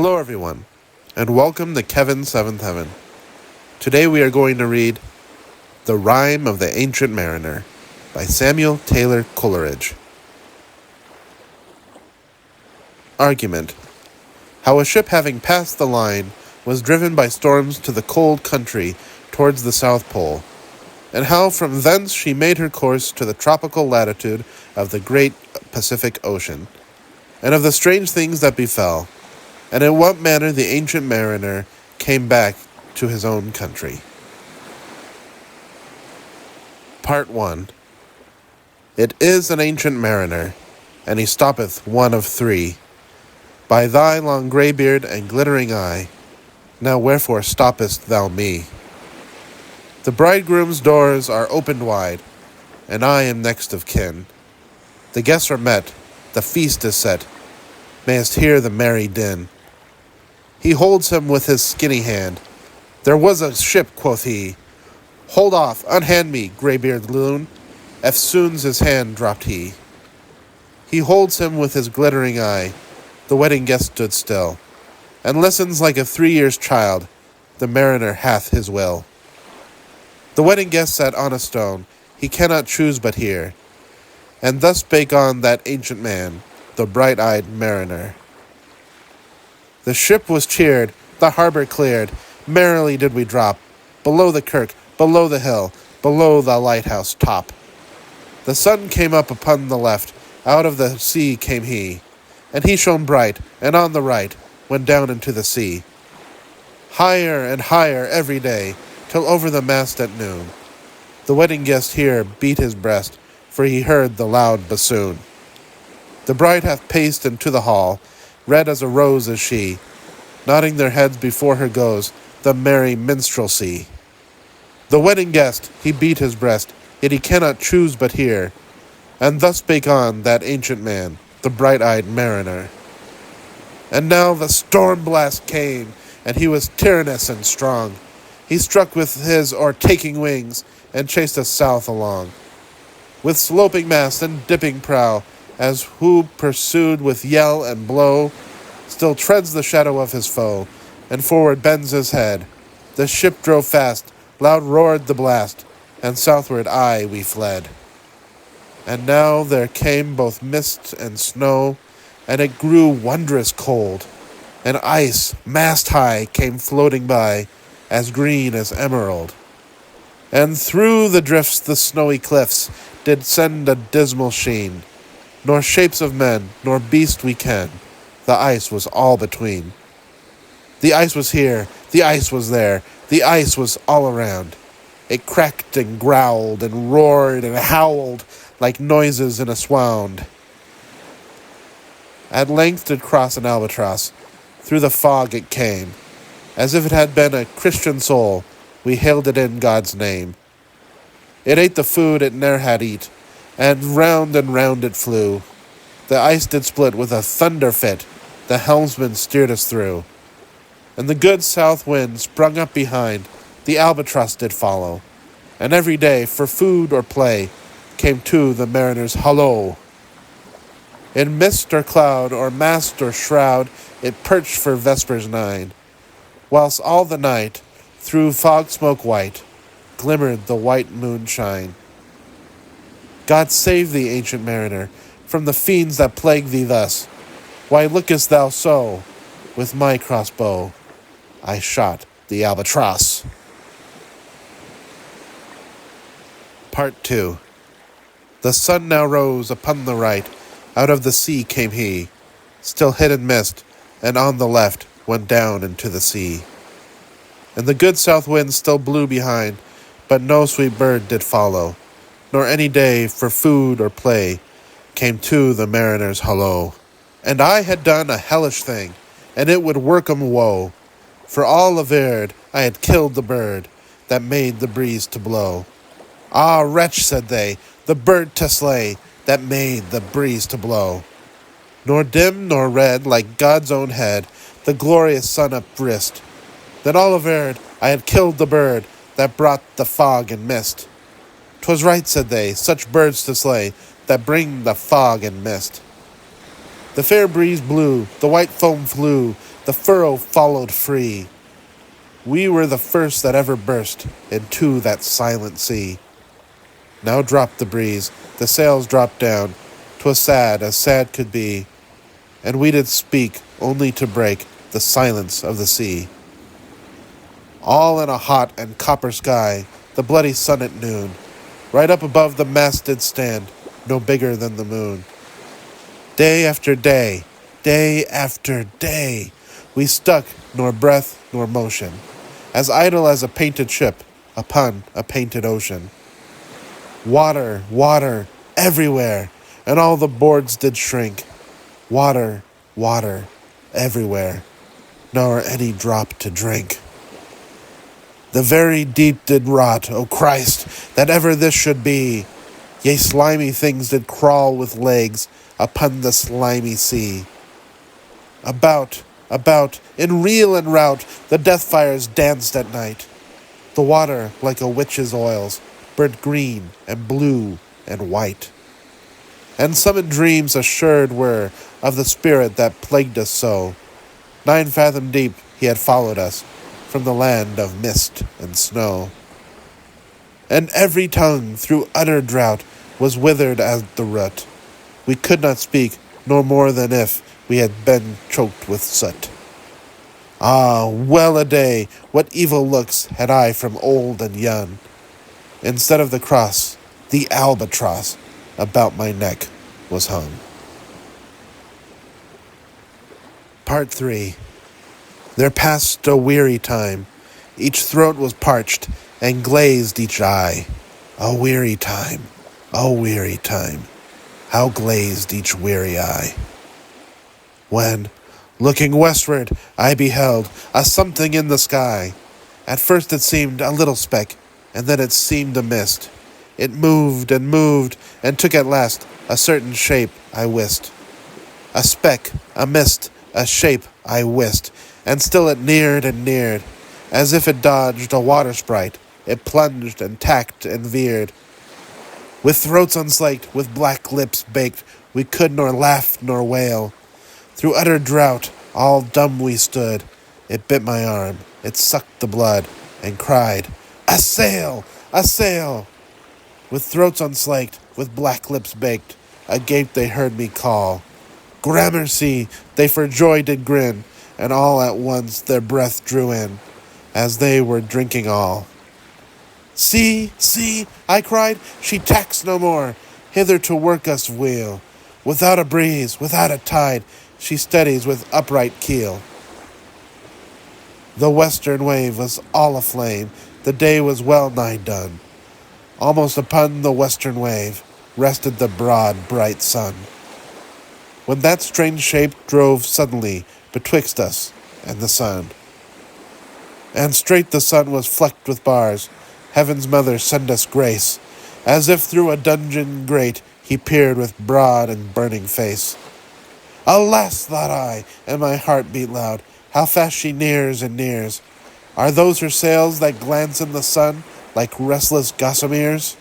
Hello everyone, and welcome to Kevin's Seventh Heaven. Today we are going to read The Rime of the Ancient Mariner by Samuel Taylor Coleridge. Argument. How a ship having passed the line was driven by storms to the cold country towards the South Pole, and how from thence she made her course to the tropical latitude of the great Pacific Ocean, and of the strange things that befell, and in what manner the ancient mariner came back to his own country. Part 1. It is an ancient mariner, and he stoppeth one of three. By thy long grey beard and glittering eye, now wherefore stoppest thou me? The bridegroom's doors are opened wide, and I am next of kin. The guests are met, the feast is set, mayest hear the merry din. He holds him with his skinny hand. There was a ship, quoth he. Hold off, unhand me, grey-beard loon. Eftsoons his hand dropped he. He holds him with his glittering eye. The wedding guest stood still, and listens like a 3 years' child. The mariner hath his will. The wedding guest sat on a stone. He cannot choose but hear. And thus spake on that ancient man, the bright-eyed mariner. The ship was cheered, the harbour cleared, merrily did we drop, below the kirk, below the hill, below the lighthouse top. The sun came up upon the left, out of the sea came he, and he shone bright, and on the right went down into the sea. Higher and higher every day, till over the mast at noon. The wedding guest here beat his breast, for he heard the loud bassoon. The bride hath paced into the hall, red as a rose is she, nodding their heads before her goes the merry minstrelsy. The wedding guest, he beat his breast, yet he cannot choose but hear, and thus spake on that ancient man, the bright-eyed mariner. And now the storm blast came, and he was tyrannous and strong. He struck with his o'ertaking wings, and chased us south along, with sloping mast and dipping prow, as who pursued with yell and blow, still treads the shadow of his foe, and forward bends his head. The ship drove fast, loud roared the blast, and southward aye we fled. And now there came both mist and snow, and it grew wondrous cold, and ice, mast high, came floating by, as green as emerald. And through the drifts the snowy cliffs did send a dismal sheen, nor shapes of men, nor beast we ken, the ice was all between. The ice was here, the ice was there, the ice was all around. It cracked and growled and roared and howled like noises in a swound. At length did cross an albatross, through the fog it came. As if it had been a Christian soul, we hailed it in God's name. It ate the food it ne'er had eat, and round it flew. The ice did split with a thunder fit, the helmsman steered us through. And the good south wind sprung up behind, the albatross did follow. And every day, for food or play, came to the mariner's hollo. In mist or cloud, or mast or shroud, it perched for vespers 9, whilst all the night, through fog smoke white, glimmered the white moonshine. God save thee, ancient mariner, from the fiends that plague thee thus. Why lookest thou so? With my crossbow I shot the albatross. Part 2. The sun now rose upon the right, out of the sea came he, still hid in mist, and on the left went down into the sea. And the good south wind still blew behind, but no sweet bird did follow, nor any day for food or play came to the mariner's hollo. And I had done a hellish thing, and it would work 'em woe, for all averred I had killed the bird that made the breeze to blow. Ah, wretch, said they, the bird to slay that made the breeze to blow. Nor dim nor red, like God's own head, the glorious sun upbrist. Then all averred I had killed the bird that brought the fog and mist. 'Twas right, said they, such birds to slay, that bring the fog and mist. The fair breeze blew, the white foam flew, the furrow followed free. We were the first that ever burst into that silent sea. Now dropped the breeze, the sails dropped down, 'twas sad as sad could be, and we did speak only to break the silence of the sea. All in a hot and copper sky, the bloody sun at noon, right up above the mast did stand, no bigger than the moon. Day after day, day after day, we stuck nor breath nor motion, as idle as a painted ship upon a painted ocean. Water, water, everywhere, and all the boards did shrink. Water, water, everywhere, nor any drop to drink. The very deep did rot, O Christ, that ever this should be. Yea, slimy things did crawl with legs upon the slimy sea. About, in reel and rout, the death fires danced at night. The water, like a witch's oils, burnt green and blue and white. And some in dreams assured were of the spirit that plagued us so. 9 fathom deep he had followed us from the land of mist and snow. And every tongue through utter drought was withered at the root. We could not speak, nor more than if we had been choked with soot. Ah, well a day, what evil looks had I from old and young. Instead of the cross, the albatross about my neck was hung. Part 3. There passed a weary time. Each throat was parched, and glazed each eye. A weary time, how glazed each weary eye. When, looking westward, I beheld a something in the sky. At first it seemed a little speck, and then it seemed a mist. It moved, and took at last a certain shape, I wist. A speck, a mist, a shape, I wist, and still it neared and neared. As if it dodged a water sprite, it plunged and tacked and veered. With throats unslaked, with black lips baked, we could nor laugh nor wail. Through utter drought, all dumb we stood. It bit my arm, it sucked the blood, and cried, "A sail! A sail!" With throats unslaked, with black lips baked, agape they heard me call. Gramercy, they for joy did grin, and all at once their breath drew in, as they were drinking all. "See, see," I cried, "she tacks no more, hither to work us weal. Without a breeze, without a tide, she steadies with upright keel." The western wave was all aflame, the day was well nigh done. Almost upon the western wave rested the broad, bright sun, when that strange shape drove suddenly betwixt us and the sun. And straight the sun was flecked with bars. Heaven's mother send us grace. As if through a dungeon grate he peered with broad and burning face. Alas, thought I, and my heart beat loud, how fast she nears and nears. Are those her sails that glance in the sun like restless gossameres?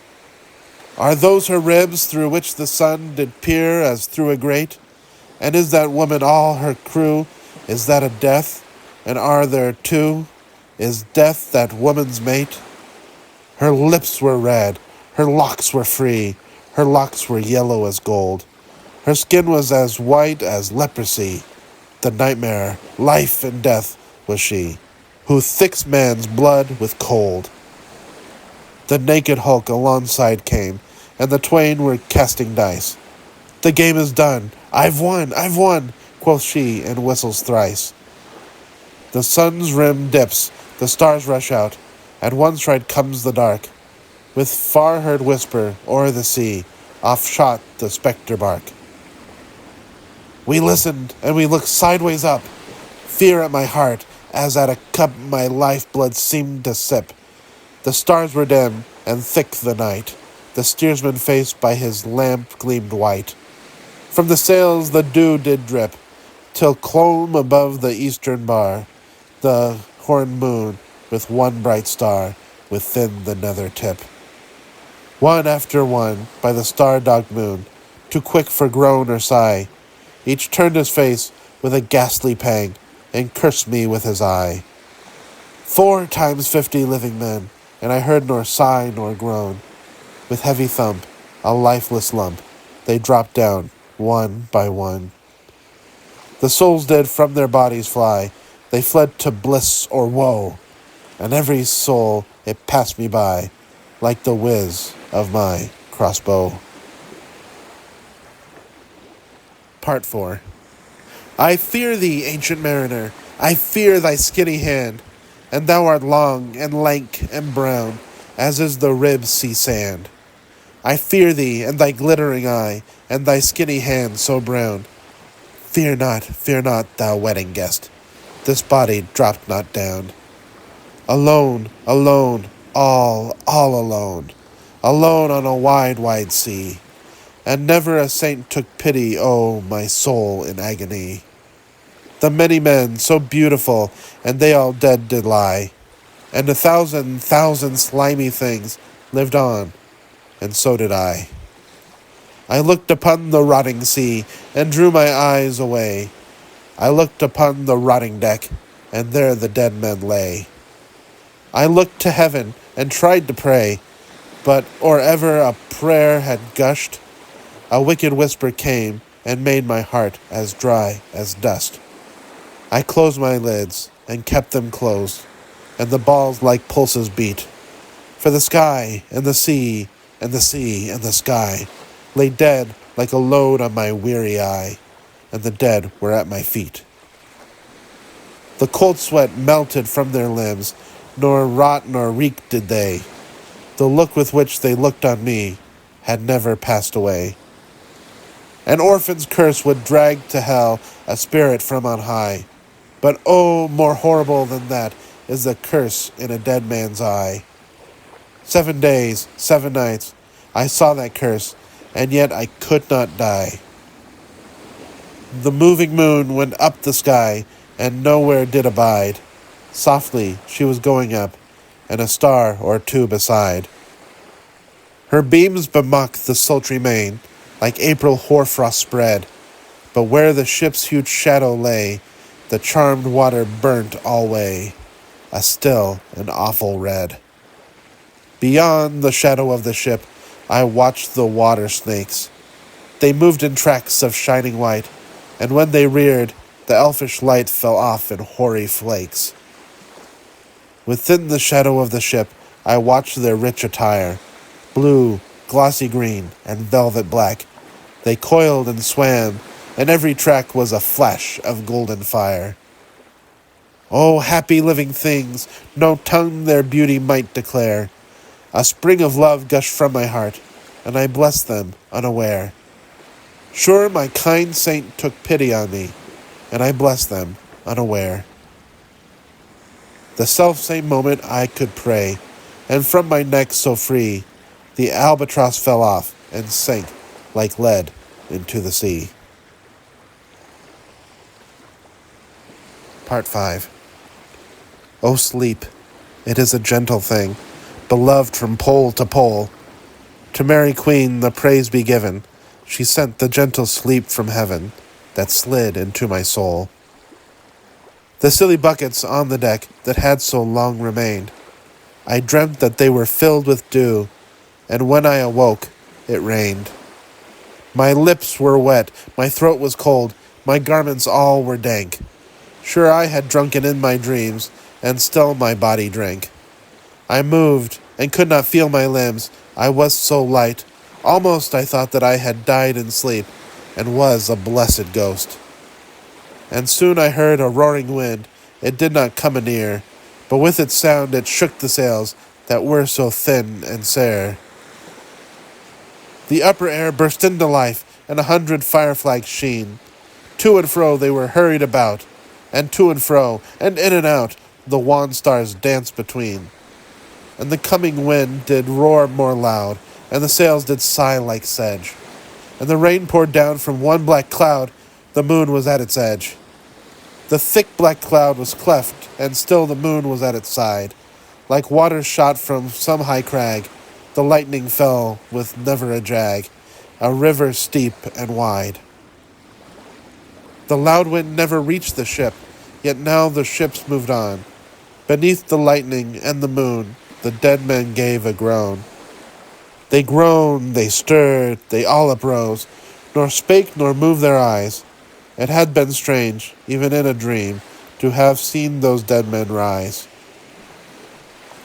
Are those her ribs through which the sun did peer as through a grate? And is that woman all her crew? Is that a death? And are there two? Is death that woman's mate? Her lips were red, her locks were free, her locks were yellow as gold. Her skin was as white as leprosy. The nightmare, life and death, was she, who thicks man's blood with cold. The naked hulk alongside came, and the twain were casting dice. "The game is done, I've won, quoth she, and whistles thrice. The sun's rim dips, the stars rush out, at one stride comes the dark. With far-heard whisper, o'er the sea, off shot the spectre bark. We listened, and we looked sideways up, fear at my heart, as at a cup my lifeblood seemed to sip. The stars were dim, and thick the night. The steersman face by his lamp gleamed white. From the sails the dew did drip, till clomb above the eastern bar the horned moon with one bright star within the nether tip. One after one, by the star-dogged moon, too quick for groan or sigh, Each turned his face with a ghastly pang, and cursed me with his eye. 4 times 50 living men, and I heard nor sigh nor groan. With heavy thump, a lifeless lump, they dropped down, one by one. The souls did from their bodies fly, they fled to bliss or woe, and every soul it passed me by, like the whiz of my crossbow. Part 4. I fear thee, ancient mariner, I fear thy skinny hand, and thou art long and lank and brown, as is the rib sea sand. I fear thee, and thy glittering eye, and thy skinny hand so brown. Fear not, thou wedding guest, this body dropped not down. Alone, alone, all alone, alone on a wide, wide sea, and never a saint took pity, oh, my soul in agony. The many men, so beautiful, and they all dead did lie, and 1,000 slimy things lived on, and so did I. I looked upon the rotting sea, and drew my eyes away. I looked upon the rotting deck, and there the dead men lay. I looked to heaven, and tried to pray, but or ever a prayer had gushed, a wicked whisper came, and made my heart as dry as dust. I closed my lids, and kept them closed, and the balls like pulses beat. For the sky, and the sea, and the sea, and the sky, lay dead like a load on my weary eye, and the dead were at my feet. The cold sweat melted from their limbs, nor rot nor reek did they. The look with which they looked on me had never passed away. An orphan's curse would drag to hell a spirit from on high, but oh, more horrible than that is the curse in a dead man's eye. 7 days, 7 nights, I saw that curse, and yet I could not die. The moving moon went up the sky, and nowhere did abide. Softly she was going up, and a star or two beside. Her beams bemocked the sultry main, like April hoarfrost spread, but where the ship's huge shadow lay, the charmed water burnt alway, a still and awful red. Beyond the shadow of the ship, I watched the water snakes. They moved in tracks of shining white, and when they reared, the elfish light fell off in hoary flakes. Within the shadow of the ship, I watched their rich attire, blue, glossy green, and velvet black. They coiled and swam, and every track was a flash of golden fire. Oh, happy living things, no tongue their beauty might declare. A spring of love gushed from my heart, and I blessed them unaware. Sure, my kind saint took pity on me, and I blessed them unaware. The self-same moment I could pray, and from my neck so free, the albatross fell off and sank like lead into the sea. Part 5. O sleep, it is a gentle thing, beloved from pole to pole. To Mary Queen the praise be given, she sent the gentle sleep from heaven that slid into my soul. The silly buckets on the deck that had so long remained, I dreamt that they were filled with dew, and when I awoke, it rained. My lips were wet, my throat was cold, my garments all were dank. Sure I had drunken in my dreams, and still my body drank. I moved, and could not feel my limbs, I was so light. Almost I thought that I had died in sleep, and was a blessed ghost. And soon I heard a roaring wind, it did not come anear, but with its sound it shook the sails that were so thin and sere. The upper air burst into life, and 100 fireflags sheen. To and fro they were hurried about, and to and fro, and in and out, the wan stars danced between. And the coming wind did roar more loud, and the sails did sigh like sedge. And the rain poured down from one black cloud, the moon was at its edge. The thick black cloud was cleft, and still the moon was at its side. Like water shot from some high crag, the lightning fell with never a jag, a river steep and wide. The loud wind never reached the ship, yet now the ships moved on. Beneath the lightning and the moon, the dead men gave a groan. They groaned, they stirred, they all uprose, nor spake nor moved their eyes. It had been strange, even in a dream, to have seen those dead men rise.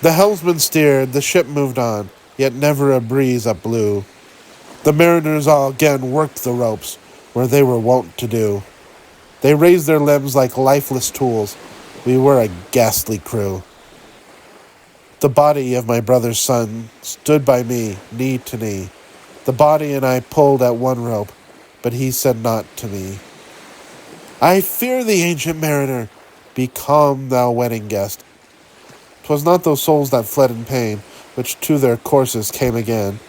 The helmsman steered, the ship moved on, yet never a breeze up blew. The mariners all again worked the ropes, where they were wont to do. They raised their limbs like lifeless tools. We were a ghastly crew. The body of my brother's son stood by me, knee to knee. The body and I pulled at one rope, but he said naught to me. I fear thee, ancient mariner. Be calm, thou wedding guest. 'Twas not those souls that fled in pain, which to their courses came again,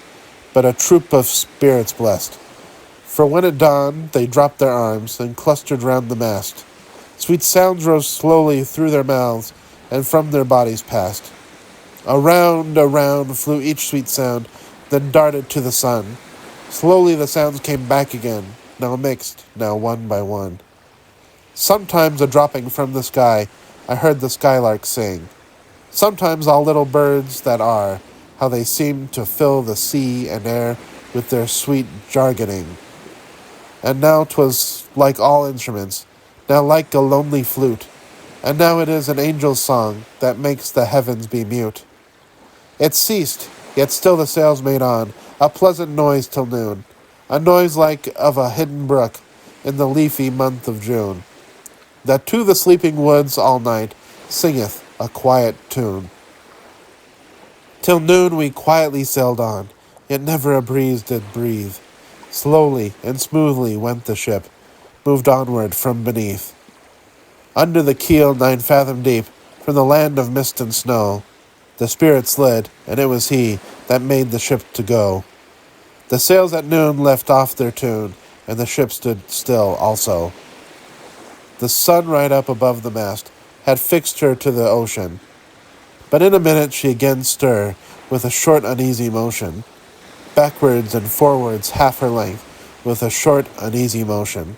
but a troop of spirits blessed. For when it dawned, they dropped their arms and clustered round the mast. Sweet sounds rose slowly through their mouths, and from their bodies passed. Around flew each sweet sound, then darted to the sun. Slowly the sounds came back again, now mixed, now one by one. Sometimes a dropping from the sky, I heard the skylark sing. Sometimes all little birds that are, how they seem to fill the sea and air with their sweet jargoning. And now 'twas like all instruments, now like a lonely flute, and now it is an angel's song that makes the heavens be mute. It ceased, yet still the sails made on, a pleasant noise till noon, a noise like of a hidden brook in the leafy month of June, that to the sleeping woods all night singeth a quiet tune. Till noon we quietly sailed on, yet never a breeze did breathe. Slowly and smoothly went the ship, moved onward from beneath. Under the keel 9 fathom deep, from the land of mist and snow, the spirit slid, and it was he that made the ship to go. The sails at noon left off their tune, and the ship stood still also. The sun right up above the mast had fixed her to the ocean, but in a minute she again stirred with a short uneasy motion, backwards and forwards half her length, with a short uneasy motion.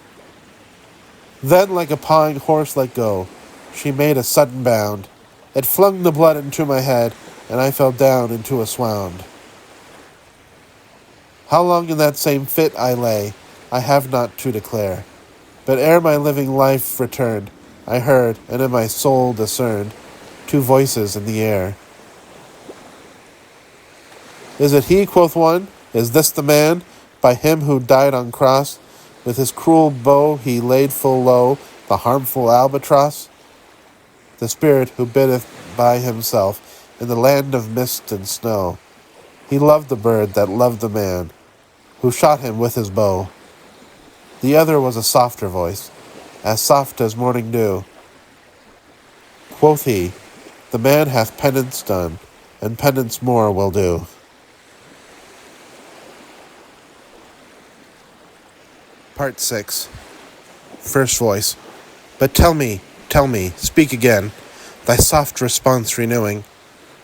Then like a pawing horse let go, she made a sudden bound. It flung the blood into my head, and I fell down into a swound. How long in that same fit I lay, I have not to declare. But ere my living life returned, I heard, and in my soul discerned, 2 voices in the air. Is it he, quoth one? Is this the man? By him who died on cross, with his cruel bow he laid full low the harmful albatross? The spirit who biddeth by himself in the land of mist and snow. He loved the bird that loved the man, who shot him with his bow. The other was a softer voice, as soft as morning dew. Quoth he, the man hath penance done, and penance more will do. Part 6. First voice. But tell me, speak again, thy soft response renewing.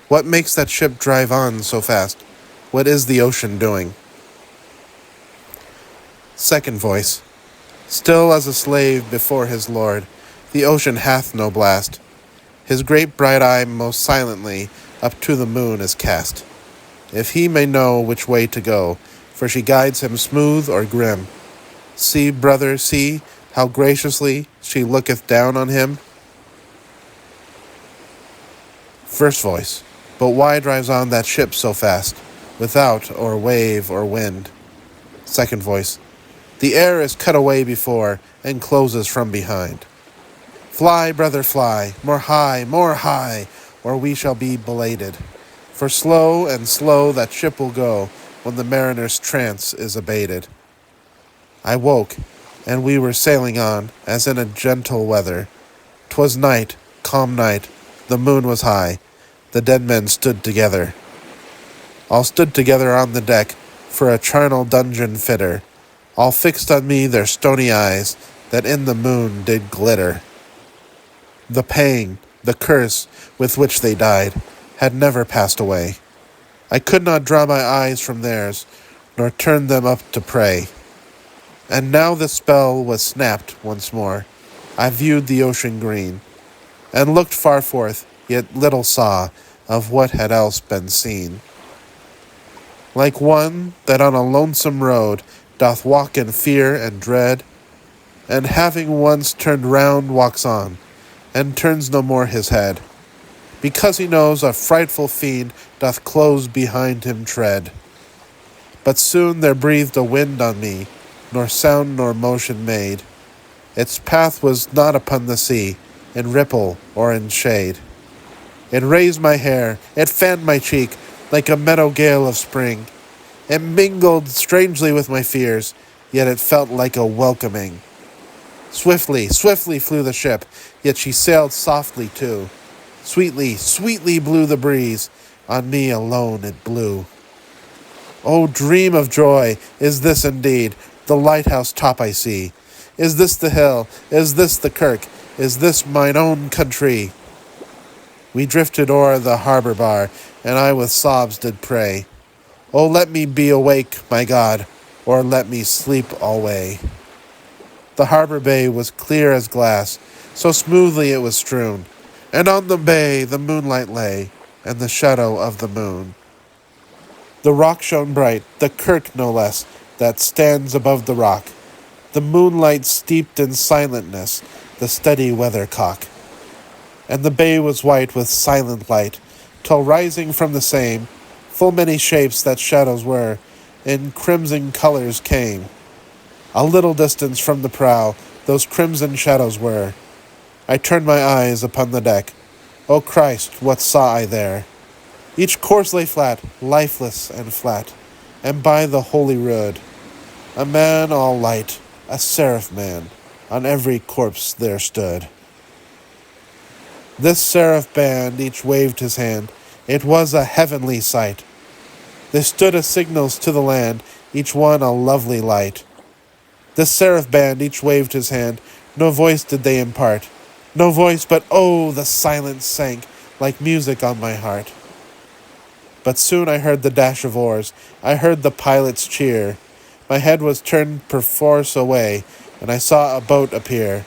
What makes that ship drive on so fast? What is the ocean doing? Second voice. Still as a slave before his lord, the ocean hath no blast. His great bright eye most silently up to the moon is cast, if he may know which way to go, for she guides him smooth or grim. See, brother, see, how graciously she looketh down on him. First voice. But why drives on that ship so fast, without or wave or wind? Second voice. The air is cut away before, and closes from behind. Fly, brother, fly, more high, or we shall be belated. For slow and slow that ship will go, when the mariner's trance is abated. I woke, and we were sailing on, as in a gentle weather. 'Twas night, calm night, the moon was high, the dead men stood together. All stood together on the deck, for a charnel dungeon fitter, all fixed on me their stony eyes, that in the moon did glitter. The pain, the curse, with which they died, had never passed away. I could not draw my eyes from theirs, nor turn them up to pray. And now the spell was snapped once more. I viewed the ocean green, and looked far forth, yet little saw of what had else been seen. Like one that on a lonesome road doth walk in fear and dread, and having once turned round walks on, and turns no more his head, because he knows a frightful fiend doth close behind him tread. But soon there breathed a wind on me, nor sound nor motion made. Its path was not upon the sea, in ripple or in shade. It raised my hair, it fanned my cheek, like a meadow gale of spring. It mingled strangely with my fears, yet it felt like a welcoming. Swiftly, swiftly flew the ship, yet she sailed softly too. Sweetly, sweetly blew the breeze, on me alone it blew. Oh, dream of joy, is this indeed the lighthouse top I see? Is this the hill? Is this the kirk? Is this mine own country? We drifted o'er the harbour bar, and I with sobs did pray, Oh, let me be awake, my God, or let me sleep alway. The harbour bay was clear as glass, so smoothly it was strewn, and on the bay the moonlight lay, and the shadow of the moon. The rock shone bright, the kirk no less, that stands above the rock. The moonlight steeped in silentness, the steady weathercock. And the bay was white with silent light, till rising from the same, full many shapes that shadows were, in crimson colours came. A little distance from the prow, those crimson shadows were. I turned my eyes upon the deck. O Christ, what saw I there? Each corse lay flat, lifeless and flat, and by the holy rood, a man all light, a seraph man, on every corpse there stood. This seraph band each waved his hand, it was a heavenly sight. They stood as signals to the land, each one a lovely light. This seraph band each waved his hand, no voice did they impart, no voice, but oh, the silence sank like music on my heart. But soon I heard the dash of oars, I heard the pilot's cheer. My head was turned perforce away, and I saw a boat appear.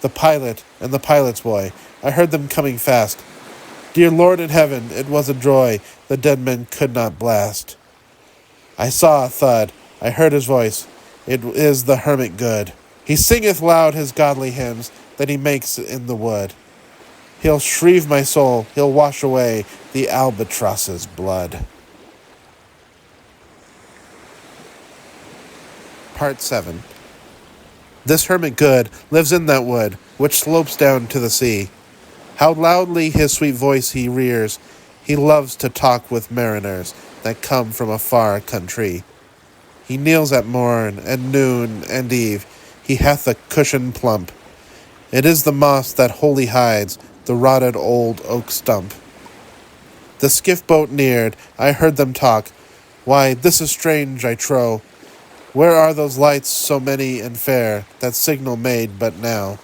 The pilot and the pilot's boy, I heard them coming fast. Dear Lord in heaven, it was a joy the dead men could not blast. I saw a thud, I heard his voice, it is the hermit good. He singeth loud his godly hymns that he makes in the wood. He'll shrieve my soul, he'll wash away the albatross's blood. Part 7. This hermit good lives in that wood, which slopes down to the sea. How loudly his sweet voice he rears, he loves to talk with mariners that come from a far country. He kneels at morn, and noon, and eve, he hath a cushion plump. It is the moss that wholly hides the rotted old oak stump. The skiff boat neared, I heard them talk. Why, this is strange, I trow. Where are those lights so many and fair, that signal made but now?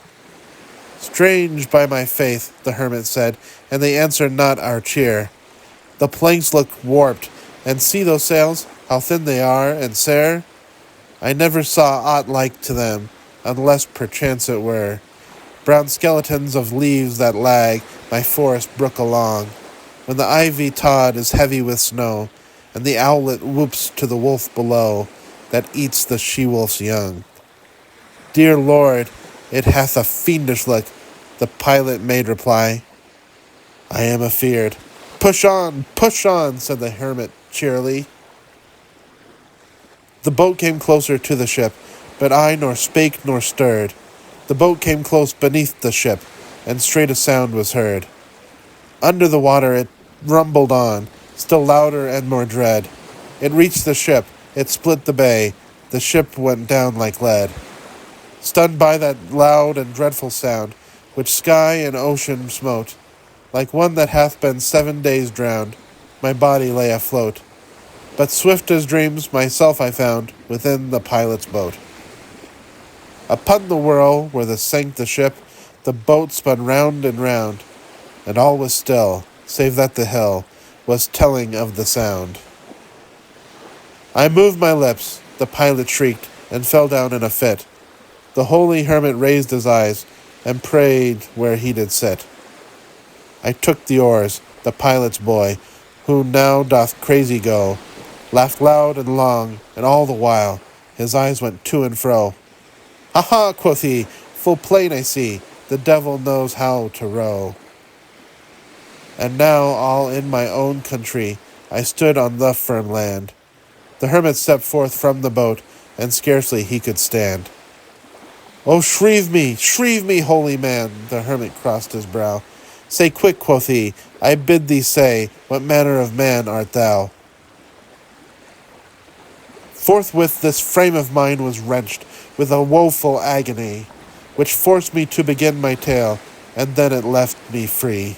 Strange, by my faith, the hermit said, and they answer not our cheer. The planks look warped, and see those sails, how thin they are and sere. I never saw aught like to them, unless perchance it were brown skeletons of leaves that lag my forest brook along, when the ivy tod is heavy with snow, and the owlet whoops to the wolf below, that eats the she-wolf's young. Dear Lord, it hath a fiendish look, the pilot made reply. I am afeard. Push on, said the hermit cheerily. The boat came closer to the ship, but I nor spake nor stirred. The boat came close beneath the ship, and straight a sound was heard. Under the water it rumbled on, still louder and more dread. It reached the ship, it split the bay, the ship went down like lead. Stunned by that loud and dreadful sound, which sky and ocean smote, like one that hath been 7 days drowned, my body lay afloat. But swift as dreams myself I found within the pilot's boat. Upon the whirl where the sank the ship, the boat spun round and round, and all was still, save that the hill was telling of the sound. I moved my lips, the pilot shrieked, and fell down in a fit. The holy hermit raised his eyes, and prayed where he did sit. I took the oars, the pilot's boy, who now doth crazy go, laughed loud and long, and all the while his eyes went to and fro. "Ha ha," quoth he, "full plain I see, the devil knows how to row." And now all in my own country I stood on the firm land. The hermit stepped forth from the boat, and scarcely he could stand. "Oh, shrieve me, holy man!" The hermit crossed his brow. "Say quick," quoth he, "I bid thee say, what manner of man art thou?" Forthwith this frame of mine was wrenched with a woeful agony, which forced me to begin my tale, and then it left me free.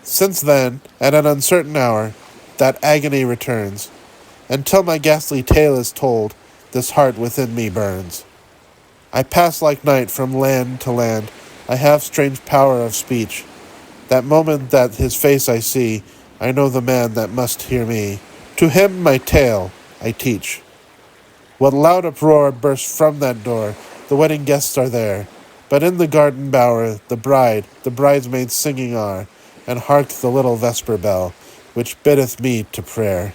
Since then, at an uncertain hour, that agony returns, and till my ghastly tale is told, this heart within me burns. I pass like night from land to land, I have strange power of speech. That moment that his face I see, I know the man that must hear me. To him my tale I teach. What loud uproar bursts from that door, the wedding guests are there. But in the garden bower, the bridesmaids singing are, and hark the little vesper bell, which biddeth me to prayer.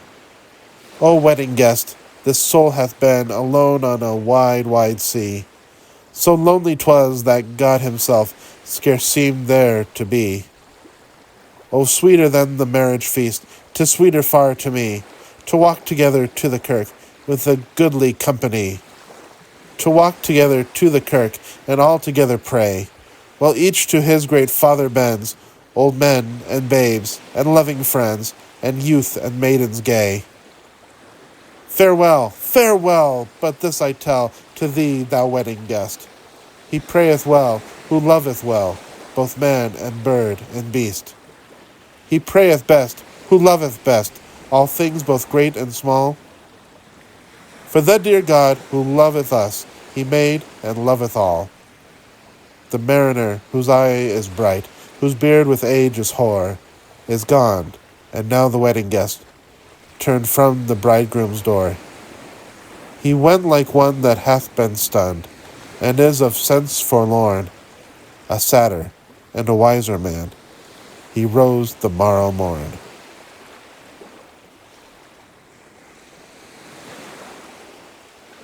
O wedding guest, this soul hath been alone on a wide, wide sea. So lonely 'twas that God himself scarce seemed there to be. O sweeter than the marriage feast, 'tis sweeter far to me, to walk together to the kirk with a goodly company. To walk together to the kirk and all together pray, while each to his great Father bends, old men and babes and loving friends, and youth and maidens gay. Farewell, farewell, but this I tell to thee, thou wedding guest. He prayeth well, who loveth well, both man and bird and beast. He prayeth best, who loveth best, all things both great and small. For the dear God who loveth us, he made and loveth all. The mariner whose eye is bright, whose beard with age is hoar, is gone, and now the wedding guest turned from the bridegroom's door. He went like one that hath been stunned, and is of sense forlorn, a sadder and a wiser man. He rose the morrow morn.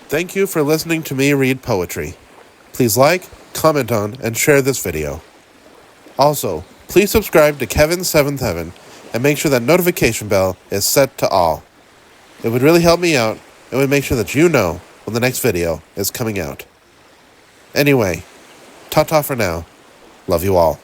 Thank you for listening to me read poetry. Please like, comment on, and share this video. Also, please subscribe to Kevin's Seventh Heaven and make sure that notification bell is set to all. It would really help me out and would make sure that you know when the next video is coming out. Anyway, ta-ta for now. Love you all.